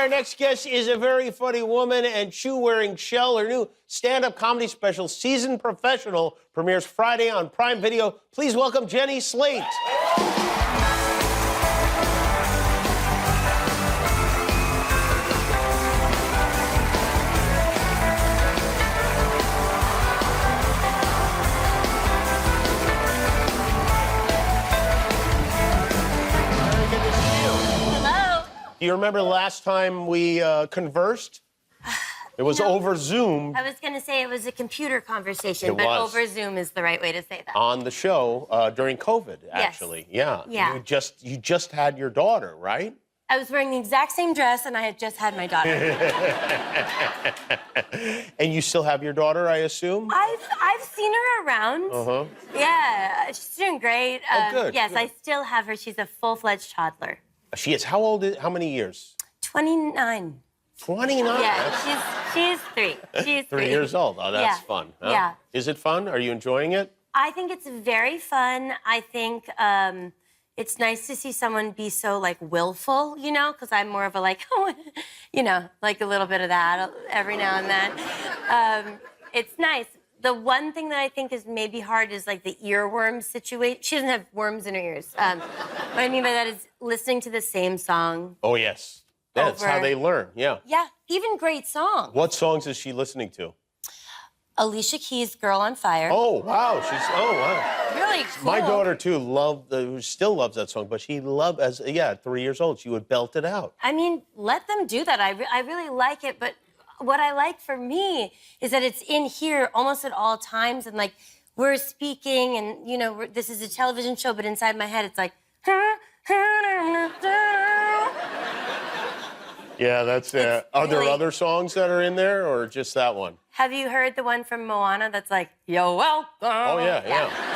Our next guest is a very funny woman and shoe-wearing shell. Her new stand-up comedy special, Seasoned Professional, premieres Friday on Prime Video. Please welcome Jenny Slate. Do you remember the last time we conversed? It was over Zoom. I was going to say it was a computer conversation, It but was. over Zoom is the right way to say that. On the show during COVID, actually. Yes. Yeah. Yeah. You just had your daughter, right? I was wearing the exact same dress, and I had just had my daughter. And you still have your daughter, I assume? I've seen her around. Uh-huh. Yeah, she's doing great. Oh, good. Yes, good. I still have her. She's a full-fledged toddler. She is. How old is? How many years? 29. 29. Yeah, she's 3. She's 3 years old. Oh, that's fun. Huh? Yeah. Is it fun? Are you enjoying it? I think it's very fun. I think it's nice to see someone be so, like, willful, you know, because I'm more of a, like, you know, like a little bit of that every now and then. It's nice. The one thing that I think is maybe hard is, like, the earworm situation. She doesn't have worms in her ears. What I mean by that is listening to the same song. Oh, yes. That's how they learn, yeah. Yeah, even great songs. What songs is she listening to? Alicia Keys' Girl on Fire. Oh, wow. Oh, wow. Really cool. My daughter, too, still loves that song, but she loved, at 3 years old, she would belt it out. I mean, let them do that. I really like it, but what I like for me is that it's in here almost at all times, and, like, we're speaking, and, you know, this is a television show, but inside my head, it's like... Yeah, that's it. Are there other songs that are in there, or just that one? Have you heard the one from Moana that's like, "You're welcome"? Oh, yeah,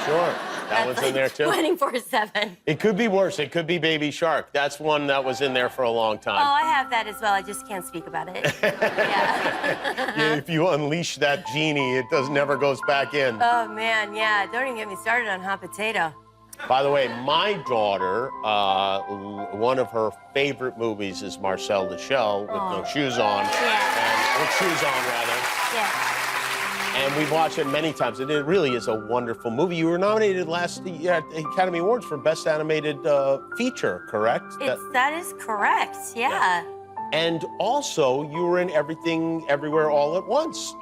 sure. That one's in there, too. 24/7. It could be worse. It could be Baby Shark. That's one that was in there for a long time. Oh, I have that as well. I just can't speak about it. Yeah. If you unleash that genie, it never goes back in. Oh, man, yeah. Don't even get me started on hot potato. By the way, my daughter, one of her favorite movies is Marcel the Shell with no shoes on. Yeah. With shoes on, rather. Yeah. And we've watched it many times, and it really is a wonderful movie. You were nominated last year at the Academy Awards for Best Animated Feature, correct? That is correct, yeah. And also, you were in Everything, Everywhere, All at Once,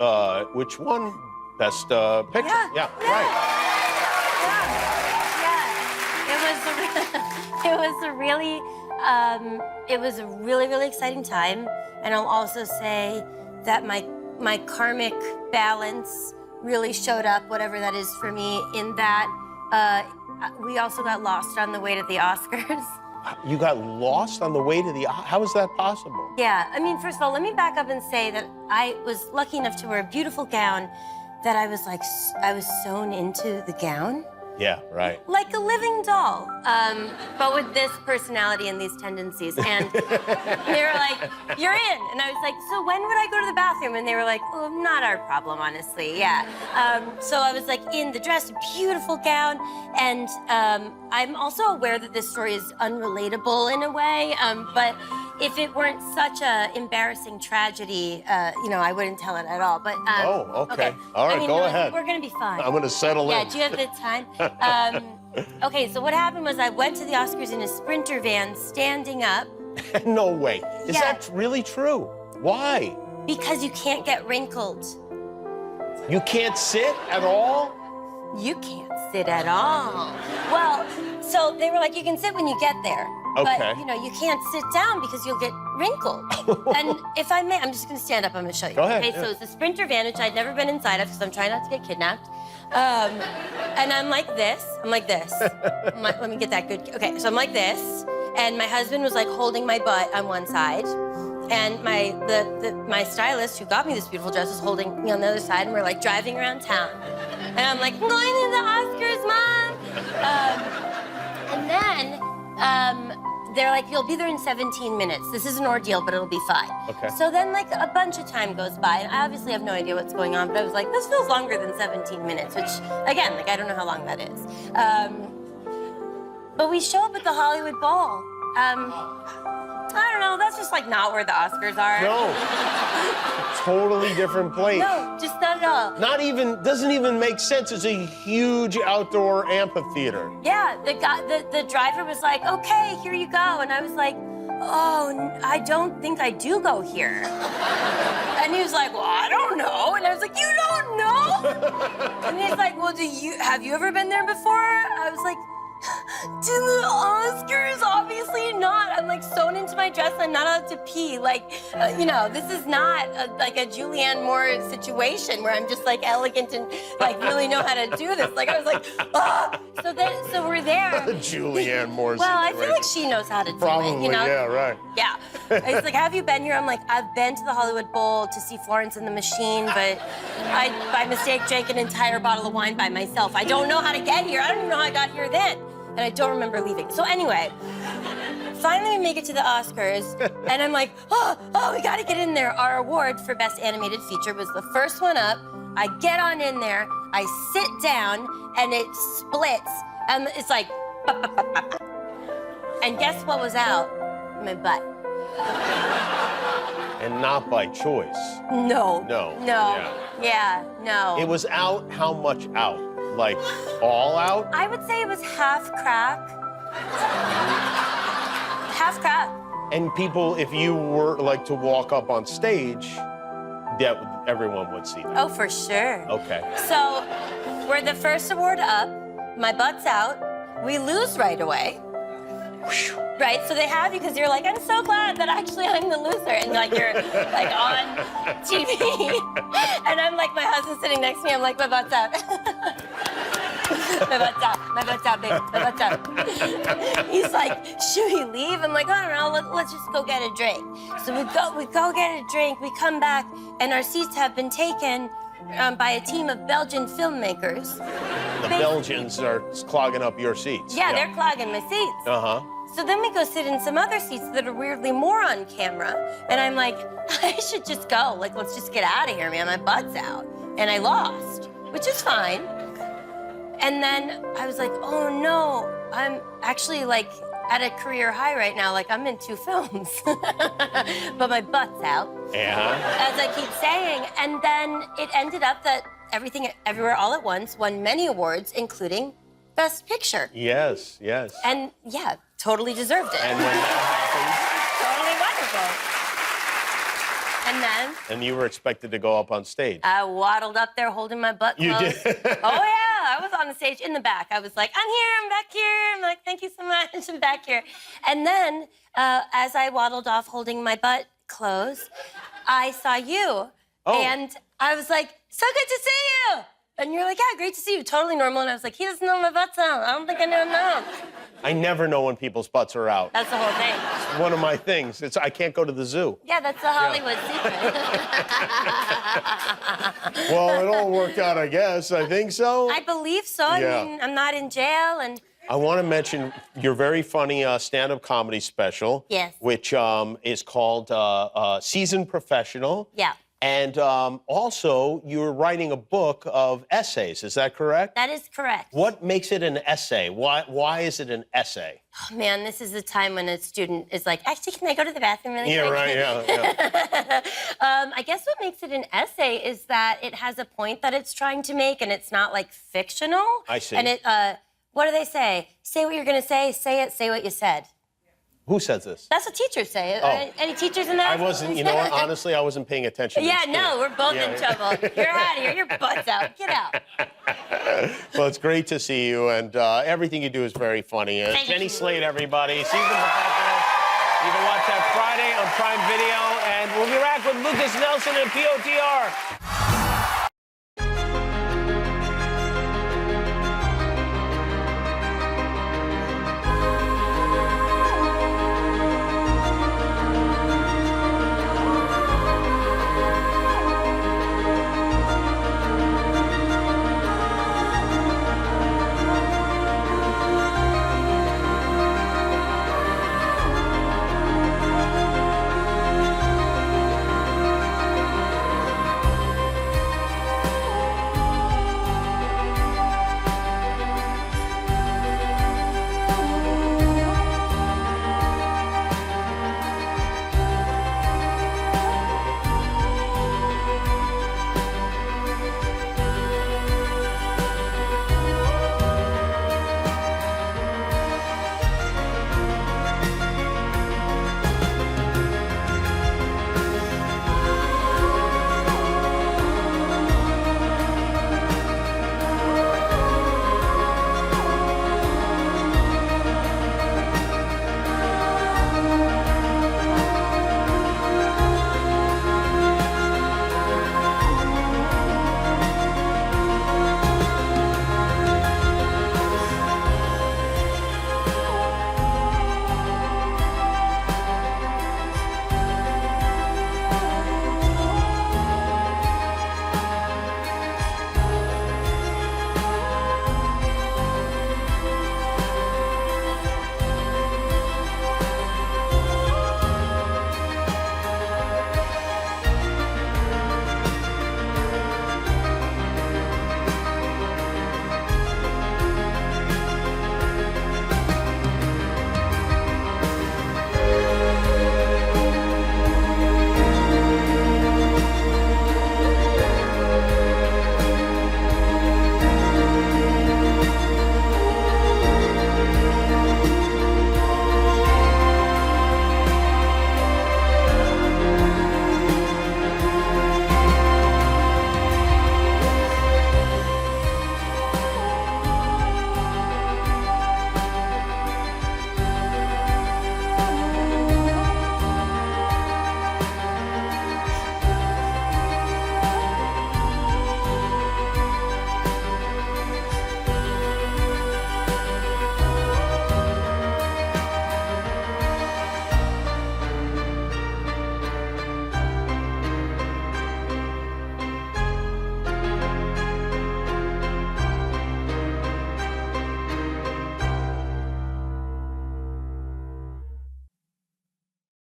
which won Best Picture. Yeah. Right. It was a really, really exciting time. And I'll also say that my karmic balance really showed up, whatever that is for me, in that we also got lost on the way to the Oscars. You got lost on the way to the... How is that possible? Yeah, I mean, first of all, let me back up and say that I was lucky enough to wear a beautiful gown that I was sewn into the gown. Yeah, right. Like a living doll, but with this personality and these tendencies. And they were like, "You're in." And I was like, "So when would I go to the bathroom?" And they were like, "Oh, not our problem, honestly, yeah." So I was like in the dress, beautiful gown. And I'm also aware that this story is unrelatable in a way, but if it weren't such a embarrassing tragedy, you know, I wouldn't tell it at all. But oh, okay. All right, go ahead. We're gonna be fine. I'm gonna settle in. Yeah, do you have the time? Okay, so what happened was I went to the Oscars in a Sprinter van, standing up. No way. Is that really true? Why? Because you can't get wrinkled. You can't sit at all? You can't sit at all. Well, so they were like, you can sit when you get there. Okay. But, you know, you can't sit down because you'll get wrinkled. And if I may, I'm just going to stand up. I'm going to show you. Go ahead. Okay, so it's a Sprinter van, which I'd never been inside of because I'm trying not to get kidnapped. And I'm like this. Let me get that good. Okay, so I'm like this. And my husband was like holding my butt on one side. And my stylist, who got me this beautiful dress, was holding me on the other side. And we're like driving around town. And I'm like, I'm going to the Oscars, Mom. And then they're like, you'll be there in 17 minutes. This is an ordeal, but it'll be fine. Okay. So then, like, a bunch of time goes by, and I obviously have no idea what's going on, but I was like, this feels longer than 17 minutes, which, again, like, I don't know how long that is. But we show up at the Hollywood Bowl. I don't know, that's just like not where the Oscars are. No. Totally different place. No, just not at all. Doesn't even make sense. It's a huge outdoor amphitheater. Yeah, the driver was like, okay, here you go. And I was like, oh, I don't think I do go here. And he was like, well, I don't know. And I was like, you don't know? And he's like, well, have you ever been there before? I was like, to the Oscars? Obviously not. I'm like sewn into my dress. I'm not allowed to pee. Like, this is not like a Julianne Moore situation where I'm just like elegant and like really know how to do this. Like I was like, ah. So we're there. Julianne Moore. Well, I feel like she knows how to do Probably, it. yeah, right. Yeah. He's like, have you been here? I'm like, I've been to the Hollywood Bowl to see Florence and the Machine, but I, by mistake, drank an entire bottle of wine by myself. I don't know how to get here. I don't even know how I got here then. And I don't remember leaving. So anyway, finally we make it to the Oscars, and I'm like, oh, we gotta get in there. Our award for Best Animated Feature was the first one up. I get on in there, I sit down, and it splits, and it's like, and guess what was out? My butt. And not by choice. No. No. Yeah, no. It was out, how much out? Like, all out? I would say it was half crack. Half crack. And people, if you were like to walk up on stage, everyone would see that. Oh, for sure. Okay. So, we're the first award up, my butt's out, we lose right away. Right, so they have you because you're like, I'm so glad that actually I'm the loser, and like you're like on TV, and I'm like, my husband's sitting next to me. I'm like, my butt's out, my butt's out, babe, my butt's out. He's like, should we leave? I'm like, I don't know, let's just go get a drink. So we go get a drink. We come back, and our seats have been taken by a team of Belgian filmmakers. The Belgians are clogging up your seats. Yeah, they're clogging my seats. Uh-huh. So then we go sit in some other seats that are weirdly more on camera. And I'm like, I should just go. Like, let's just get out of here, man. My butt's out. And I lost, which is fine. And then I was like, oh no, I'm actually like at a career high right now. Like I'm in 2 films, but my butt's out. Yeah. As I keep saying. And then it ended up that Everything Everywhere All at Once won many awards, including Best Picture. Yes. And yeah, totally deserved it. And when that Totally wonderful. And then? And you were expected to go up on stage. I waddled up there holding my butt closed. You did? Oh, yeah. I was on the stage in the back. I was like, I'm here, I'm back here. I'm like, thank you so much, I'm back here. And then, as I waddled off holding my butt closed, I saw you. Oh. And I was like, so good to see you. And you're like, yeah, great to see you. Totally normal. And I was like, he doesn't know my butt's out. I don't think I know. I never know when people's butts are out. That's the whole thing. It's one of my things. I can't go to the zoo. Yeah, that's the Hollywood secret. Well, it all worked out, I guess. I think so. I believe so. Yeah. I mean, I'm not in jail, and I want to mention your very funny stand-up comedy special. Yes. Which is called Seasoned Professional. yeah. And also, you're writing a book of essays. Is that correct? That is correct. What makes it an essay? Why is it an essay? Oh, man, this is the time when a student is like, actually, can I go to the bathroom really Yeah, quick? right, yeah. I guess what makes it an essay is that it has a point that it's trying to make, and it's not, like, fictional. I see. And it, what do they say? Say what you're going to say it, what you said. Who says this? That's what teachers say. Oh. Any teachers in that? I wasn't, you know what, honestly, I wasn't paying attention. Yeah, in no, school. we're both Yeah. in trouble. You're out of here. Your butt's out. Get out. Well, it's great to see you, and everything you do is very funny. Thank Jenny you. Slate, everybody. Season Professional. You can watch that Friday on Prime Video, and we'll be back with Lucas Nelson and POTR.